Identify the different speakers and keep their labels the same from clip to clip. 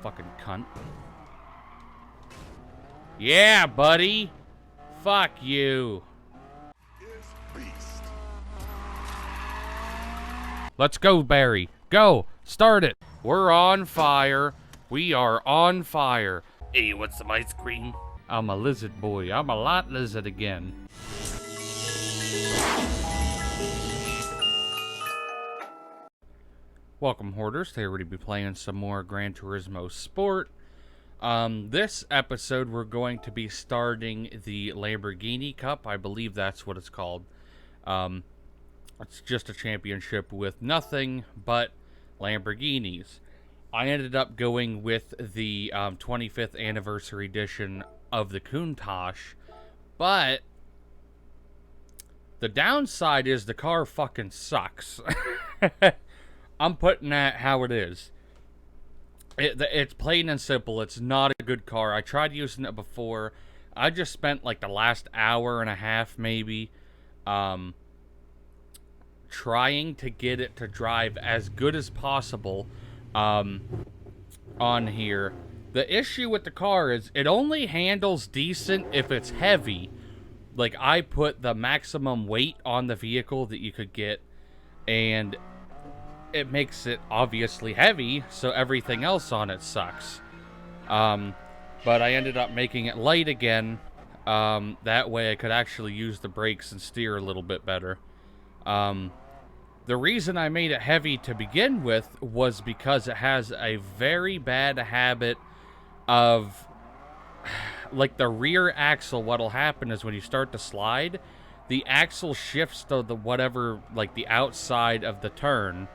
Speaker 1: fucking cunt. Yeah, buddy. Fuck you. Let's go, Barry. Go. Start it. We're on fire. We are on fire. Hey, what's some ice cream? I'm a lizard boy. I'm a lot lizard again. Welcome, Hoarders. Today we're going to be playing some more Gran Turismo Sport. This episode we're going to be starting the Lamborghini Cup. I believe that's what it's called. It's just a championship with nothing but Lamborghinis. I ended up going with the 25th anniversary edition of the COUNTACH, but the downside is the car fucking sucks. I'm putting that how it is. It's plain and simple. It's not a good car. I tried using it before. I just spent like the last hour and a half maybe trying to get it to drive as good as possible on here. The issue with the car is it only handles decent if it's heavy. Like, I put the maximum weight on the vehicle that you could get, and it makes it obviously heavy, so everything else on it sucks. But I ended up making it light again. That way I could actually use the brakes and steer a little bit better. The reason I made it heavy to begin with was because it has a very bad habit of, like, the rear axle. What'll happen is when you start to slide, the axle shifts to the whatever, like, the outside of the turn,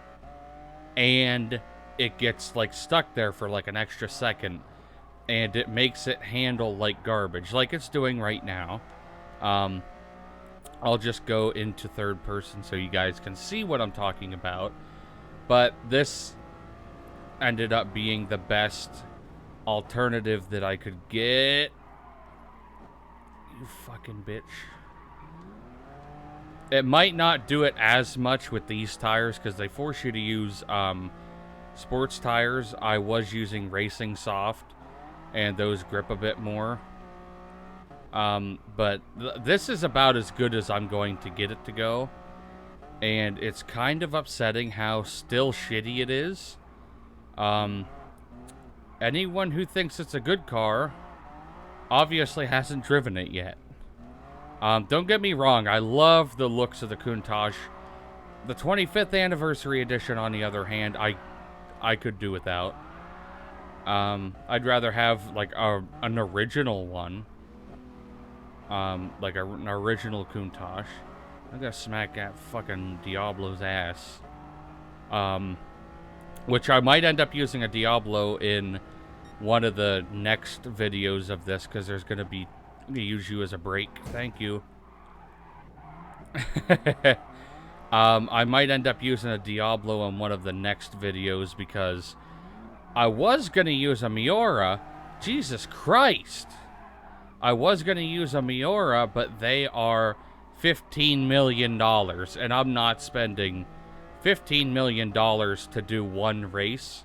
Speaker 1: and it gets, like, stuck there for, like, an extra second, and it makes it handle like garbage, like it's doing right now. I'll just go into third person so you guys can see what I'm talking about. But this ended up being the best alternative that I could get. You fucking bitch. It might not do it as much with these tires because they force you to use sports tires. I was using Racing Soft, and those grip a bit more. But this is about as good as I'm going to get it to go. And it's kind of upsetting how still shitty it is. Anyone who thinks it's a good car obviously hasn't driven it yet. Don't get me wrong, I love the looks of the COUNTACH. The 25th anniversary edition, on the other hand, I could do without. I'd rather have, like, an original one. Like an original COUNTACH. I'm gonna smack that fucking Diablo's ass. Which I might end up using a Diablo in one of the next videos of this, because there's gonna be... I'm gonna use you as a brake. Thank you. I might end up using a Diablo in one of the next videos, because I was gonna use a Miura. Jesus Christ! I was going to use a Miura, but they are $15 million, and I'm not spending $15 million to do one race,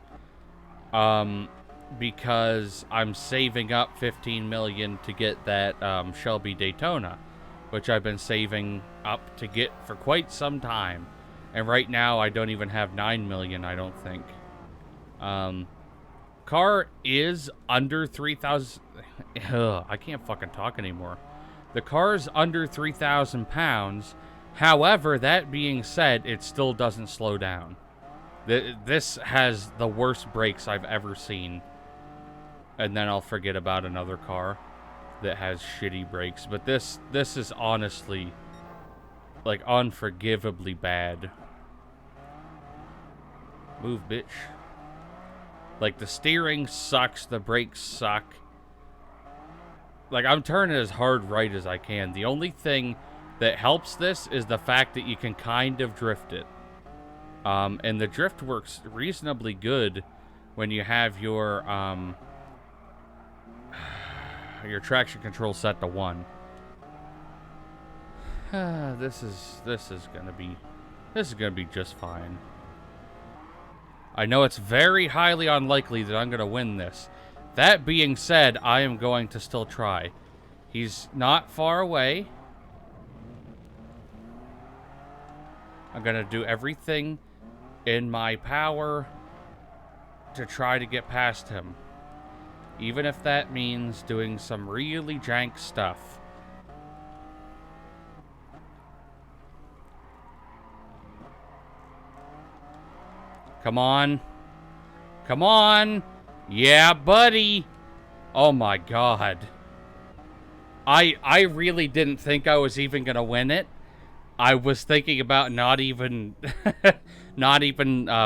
Speaker 1: because I'm saving up $15 million to get that Shelby Daytona, which I've been saving up to get for quite some time, and right now I don't even have $9 million, I don't think. Car is under 3,000... I can't fucking talk anymore. The car's under 3,000 pounds. However, that being said, it still doesn't slow down. This has the worst brakes I've ever seen. And then I'll forget about another car that has shitty brakes. But this is honestly, like, unforgivably bad. Move, bitch. Like, the steering sucks, the brakes suck. Like, I'm turning as hard right as I can. The only thing that helps this is the fact that you can kind of drift it. And the drift works reasonably good when you have your traction control set to 1. This is gonna be just fine. I know it's very highly unlikely that I'm going to win this. That being said, I am going to still try. He's not far away. I'm going to do everything in my power to try to get past him. Even if that means doing some really jank stuff. Come on. Come on. Yeah, buddy. Oh my god. I really didn't think I was even going to win it. I was thinking about not even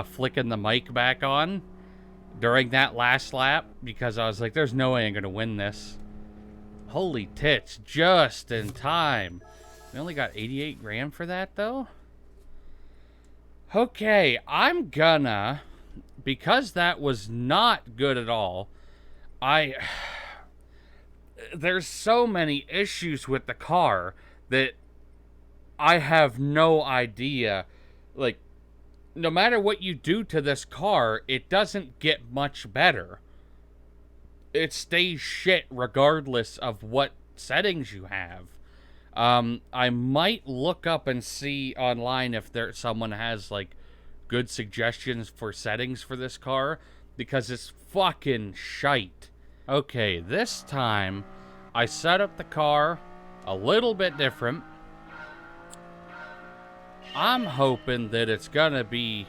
Speaker 1: flicking the mic back on during that last lap because I was like, there's no way I'm going to win this. Holy tits, just in time. We only got 88 grand for that though. Okay, I'm gonna, because that was not good at all, there's so many issues with the car that I have no idea. Like, no matter what you do to this car, it doesn't get much better. It stays shit regardless of what settings you have. I might look up and see online if someone has, like, good suggestions for settings for this car, because it's fucking shite. Okay, this time, I set up the car a little bit different. I'm hoping that it's gonna be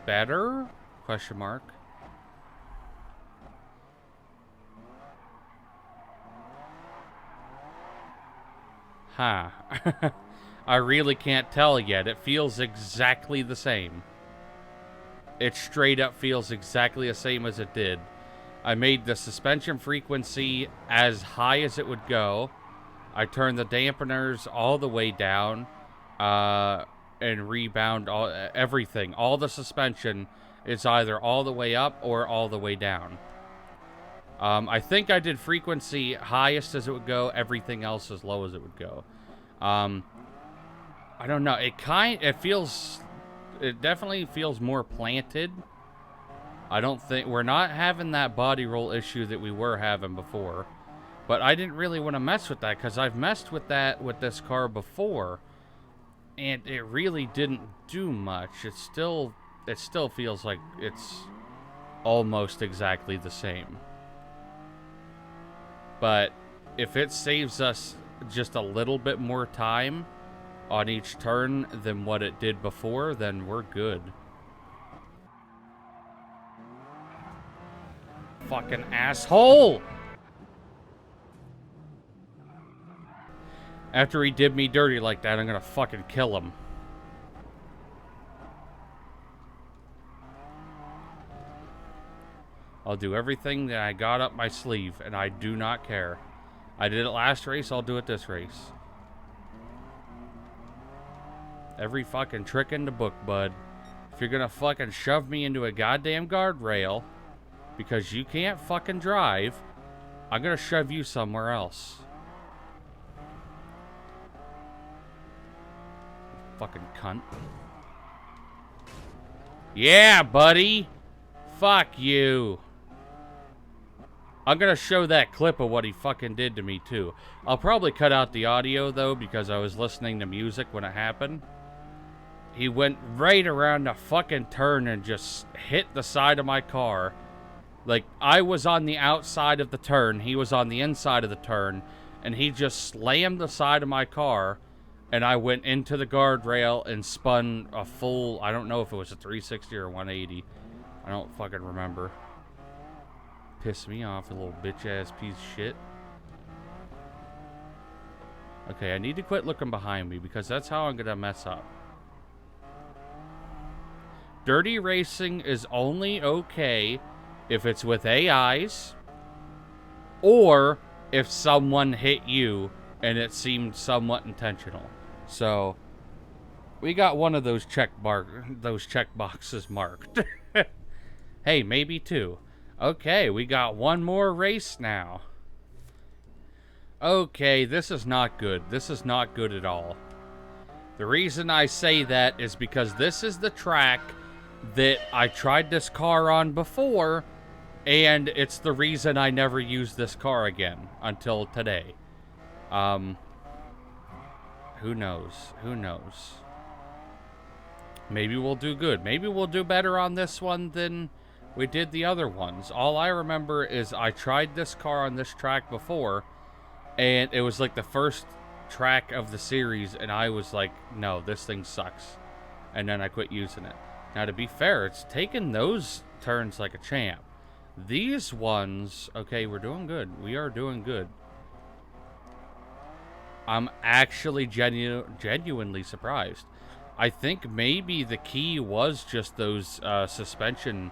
Speaker 1: better? Question mark. Huh. I really can't tell yet. It feels exactly the same. It straight up feels exactly the same as it did. I made the suspension frequency as high as it would go. I turned the dampeners all the way down. And rebound everything. All the suspension is either all the way up or all the way down. I think I did frequency highest as it would go, everything else as low as it would go. I don't know. It definitely feels more planted. I don't think we're not having that body roll issue that we were having before. But I didn't really want to mess with that because I've messed with that with this car before. And it really didn't do much. It still feels like it's almost exactly the same. But if it saves us just a little bit more time on each turn than what it did before, then we're good. Fucking asshole! After he did me dirty like that, I'm gonna fucking kill him. I'll do everything that I got up my sleeve, and I do not care. I did it last race, I'll do it this race. Every fucking trick in the book, bud. If you're gonna fucking shove me into a goddamn guardrail because you can't fucking drive, I'm gonna shove you somewhere else. Fucking cunt. Yeah, buddy. Fuck you. I'm gonna show that clip of what he fucking did to me, too. I'll probably cut out the audio, though, because I was listening to music when it happened. He went right around the fucking turn and just hit the side of my car. Like, I was on the outside of the turn, he was on the inside of the turn, and he just slammed the side of my car, and I went into the guardrail and spun a full, I don't know if it was a 360 or 180. I don't fucking remember. Pissed me off, a little bitch-ass piece of shit. Okay, I need to quit looking behind me, because that's how I'm gonna mess up. Dirty racing is only okay if it's with AIs, or if someone hit you and it seemed somewhat intentional. So, we got one of those check boxes marked. Hey, maybe two. Okay, we got one more race now. Okay, this is not good. This is not good at all. The reason I say that is because this is the track that I tried this car on before, and it's the reason I never used this car again until today. Who knows? Who knows? Maybe we'll do good. Maybe we'll do better on this one than we did the other ones. All I remember is I tried this car on this track before, and it was like the first track of the series, and I was like, no, this thing sucks. And then I quit using it. Now, to be fair, it's taken those turns like a champ. These ones, okay, we're doing good. We are doing good. I'm actually genuinely surprised. I think maybe the key was just those suspension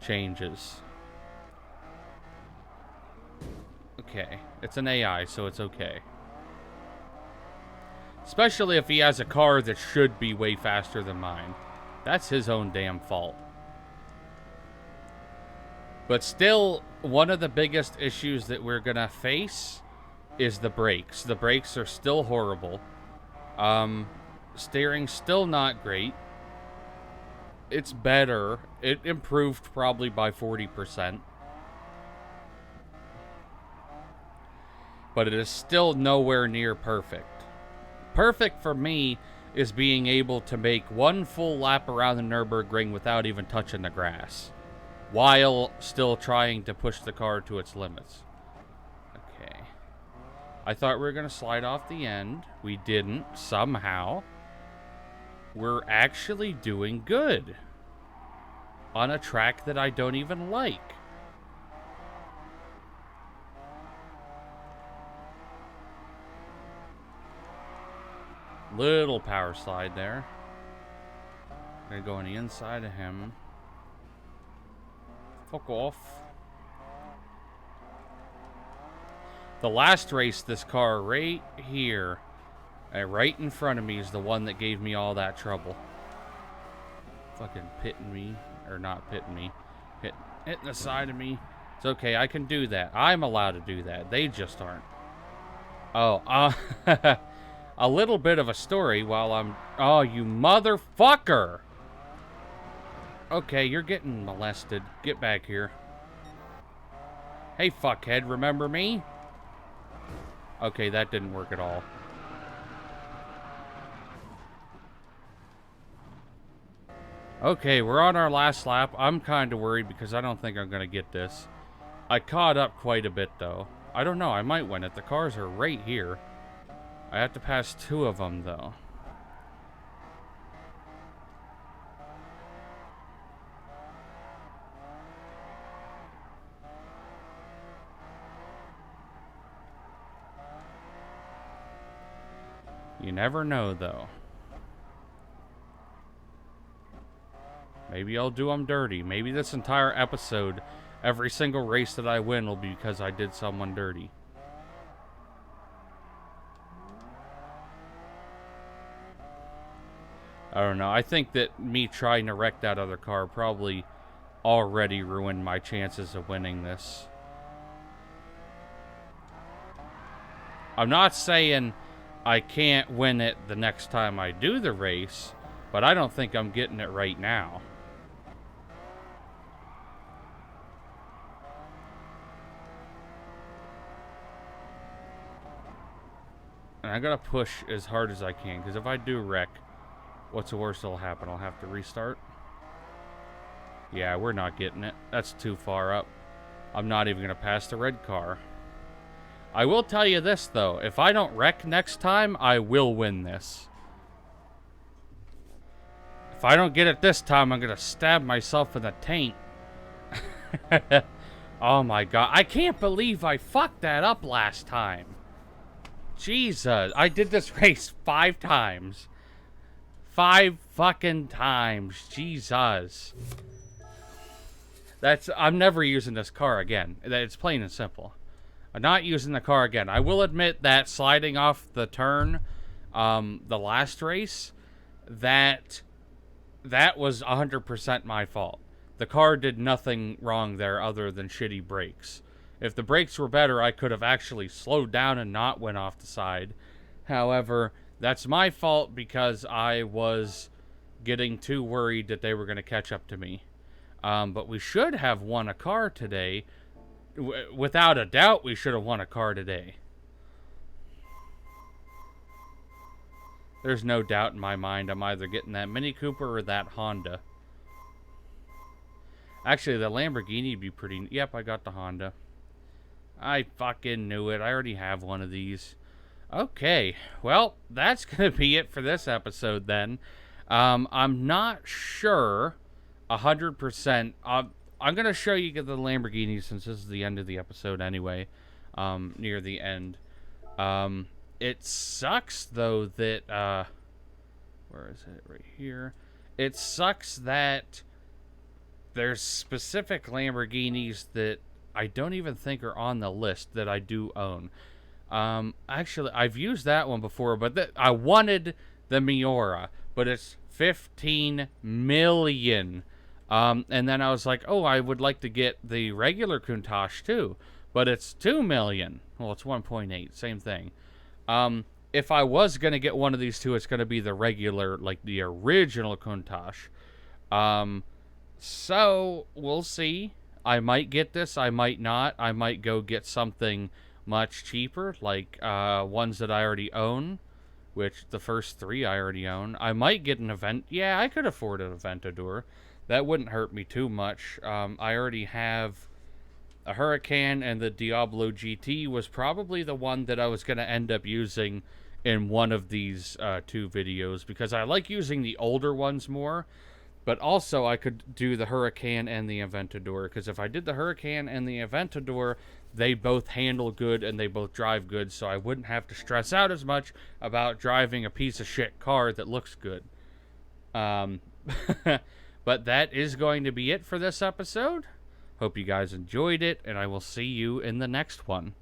Speaker 1: changes. Okay, it's an AI, so it's okay. Especially if he has a car that should be way faster than mine. That's his own damn fault. But still, one of the biggest issues that we're gonna face is the brakes. The brakes are still horrible. Steering's still not great. It's better. It improved probably by 40%. But it is still nowhere near perfect. Perfect for me is being able to make one full lap around the Nürburgring without even touching the grass, while still trying to push the car to its limits. Okay. I thought we were going to slide off the end. We didn't, somehow. We're actually doing good on a track that I don't even like. Little power slide there. Gonna go on the inside of him. Fuck off. The last race, this car right here, right in front of me, is the one that gave me all that trouble. Fucking pitting me, or not pitting me, hitting the side of me. It's okay, I can do that. I'm allowed to do that. They just aren't. Oh, a little bit of a story while I'm... Oh, you motherfucker! Okay, you're getting molested. Get back here. Hey, fuckhead, remember me? Okay, that didn't work at all. Okay, we're on our last lap. I'm kind of worried because I don't think I'm going to get this. I caught up quite a bit, though. I don't know, I might win it. The cars are right here. I have to pass 2 of them, though. You never know, though. Maybe I'll do them dirty. Maybe this entire episode, every single race that I win will be because I did someone dirty. I don't know. I think that me trying to wreck that other car probably already ruined my chances of winning this. I'm not saying I can't win it the next time I do the race, but I don't think I'm getting it right now. And I gotta push as hard as I can, because if I do wreck, what's the worst that'll happen? I'll have to restart? Yeah, we're not getting it. That's too far up. I'm not even gonna pass the red car. I will tell you this, though. If I don't wreck next time, I will win this. If I don't get it this time, I'm gonna stab myself in the taint. Oh my god. I can't believe I fucked that up last time. Jesus. I did this race 5 times. 5 fucking times. Jesus. I'm never using this car again. It's plain and simple. I'm not using the car again. I will admit that sliding off the turn, the last race, that was 100% my fault. The car did nothing wrong there other than shitty brakes. If the brakes were better, I could have actually slowed down and not went off the side. However, that's my fault because I was getting too worried that they were going to catch up to me. But we should have won a car today. Without a doubt, we should have won a car today. There's no doubt in my mind I'm either getting that Mini Cooper or that Honda. Actually, the Lamborghini would be pretty... Yep, I got the Honda. I fucking knew it. I already have one of these. Okay, well, that's going to be it for this episode then. I'm not sure 100%. I'm going to show you the Lamborghini since this is the end of the episode anyway, near the end. It sucks, though, that, where is it? Right here. It sucks that there's specific Lamborghinis that I don't even think are on the list that I do own. Actually, I've used that one before, but I wanted the Miura, but it's 15 million. And then I was like, oh, I would like to get the regular COUNTACH too, but it's 2 million. Well, it's 1.8, same thing. If I was going to get one of these two, it's going to be the regular, like the original COUNTACH. So, we'll see. I might get this, I might not. I might go get something much cheaper, like ones that I already own, which the first 3 I already own. I might get an event. Yeah, I could afford an AVENTADOR. That wouldn't hurt me too much. I already have a Hurricane, and the Diablo GT was probably the one that I was going to end up using in one of these 2 videos, because I like using the older ones more, but also I could do the Hurricane and the AVENTADOR, because if I did the Hurricane and the AVENTADOR, they both handle good and they both drive good, so I wouldn't have to stress out as much about driving a piece of shit car that looks good. But that is going to be it for this episode. Hope you guys enjoyed it, and I will see you in the next one.